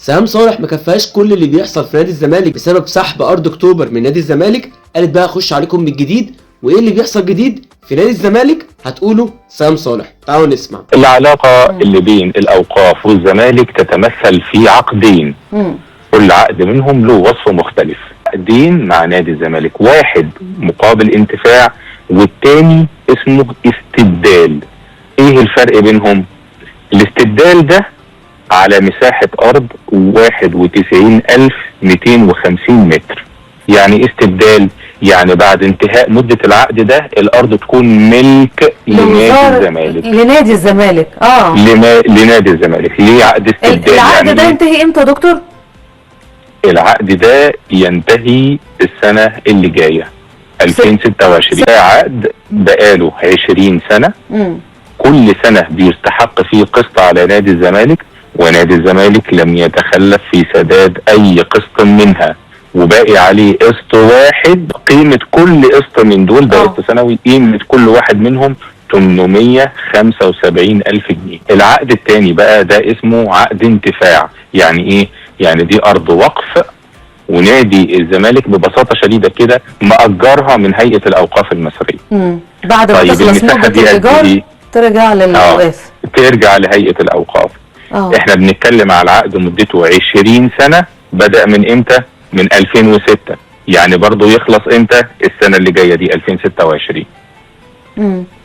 سهام صالح ما كفاش كل اللي بيحصل في نادي الزمالك بسبب سحب ارض اكتوبر من نادي الزمالك، قالت بقى اخش عليكم من الجديد. وايه اللي بيحصل جديد في نادي الزمالك هتقولوا سهام صالح. تعالوا نسمع. العلاقة اللي بين الأوقاف والزمالك تتمثل في عقدين، كل عقد منهم له وصف مختلف. عقدين مع نادي الزمالك، واحد مقابل انتفاع والتاني اسمه استبدال. ايه الفرق بينهم؟ الاستبدال ده على مساحة أرض 91,250 متر. يعني استبدال يعني بعد انتهاء مدة العقد ده الأرض تكون ملك لنادي الزمالك. لنادي الزمالك لنادي الزمالك. ليه عقد استبدال؟ العقد ده ينتهي امتى يا دكتور؟ العقد ده ينتهي السنة اللي جاية 2026. عقد بقاله 20 سنة. كل سنة بيستحق فيه قسط على نادي الزمالك، ونادي الزمالك لم يتخلف في سداد أي قسط منها، وباقي عليه قسط واحد. قيمة كل قسط من دول ده قسط سنوي، قيمة كل واحد منهم 875,000 جنيه. العقد التاني بقى ده اسمه عقد انتفاع. يعني ايه؟ يعني دي أرض وقف، ونادي الزمالك ببساطة شديدة كده مأجرها من هيئة الأوقاف المصرية. بعد ما تخلص مدة الإيجار ترجع للأوقاف، ترجع لهيئة الأوقاف. احنا بنتكلم على عقد مدته 20 سنة. بدأ من امتى؟ من 2006. يعني برضو يخلص امتى؟ السنة اللي جاية دي 2026.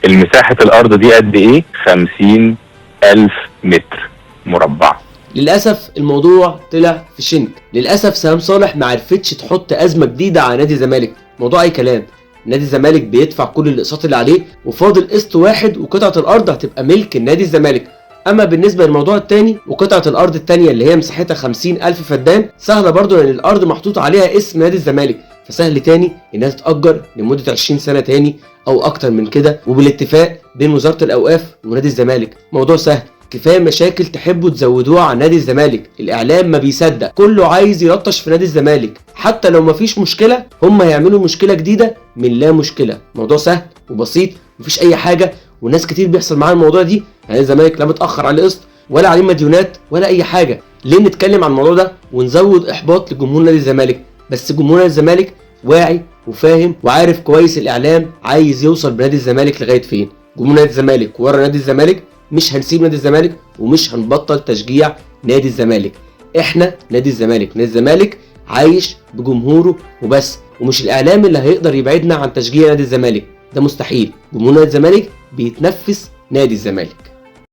المساحة الأرض دي قد ايه؟ 50,000 متر مربع. للأسف الموضوع طلع في شنك. للأسف سهام صالح ما عرفتش تحط أزمة جديدة على نادي الزمالك. موضوع أي كلام. نادي الزمالك بيدفع كل الأقساط اللي عليه وفاضل قسط واحد، وقطعة الأرض هتبقى ملك نادي الزمالك. أما بالنسبة للموضوع التاني وقطعة الأرض التانية اللي هي مساحتها 50,000 فدان، سهلة برضو لأن الأرض محطوط عليها اسم نادي الزمالك، فسهل تاني إنها تتأجر لمدة 20 سنة تاني أو أكتر من كده، وبالاتفاق بين وزارة الأوقاف ونادي الزمالك. موضوع سهل. كفايه مشاكل تحبوا تزودوها على نادي الزمالك. الاعلام ما بيصدق، كله عايز يلطش في نادي الزمالك. حتى لو مفيش مشكله هم هيعملوا مشكله جديده من لا مشكله. موضوع سهل وبسيط، مفيش اي حاجه، وناس كتير بيحصل معاها الموضوع دي. يعني الزمالك لا متاخر عليه قسط ولا عليه مديونات ولا اي حاجه. ليه نتكلم عن الموضوع ده ونزود احباط لجمهور نادي الزمالك؟ بس جمهور نادي الزمالك واعي وفاهم وعارف كويس الاعلام عايز يوصل بنادي الزمالك لغايه فين. جمهور نادي الزمالك ورا نادي الزمالك، مش هنسيب نادي الزمالك ومش هنبطل تشجيع نادي الزمالك. احنا نادي الزمالك. نادي الزمالك عايش بجمهوره وبس، ومش الاعلام اللي هيقدر يبعدنا عن تشجيع نادي الزمالك. ده مستحيل. جمهور نادي الزمالك بيتنفس نادي الزمالك.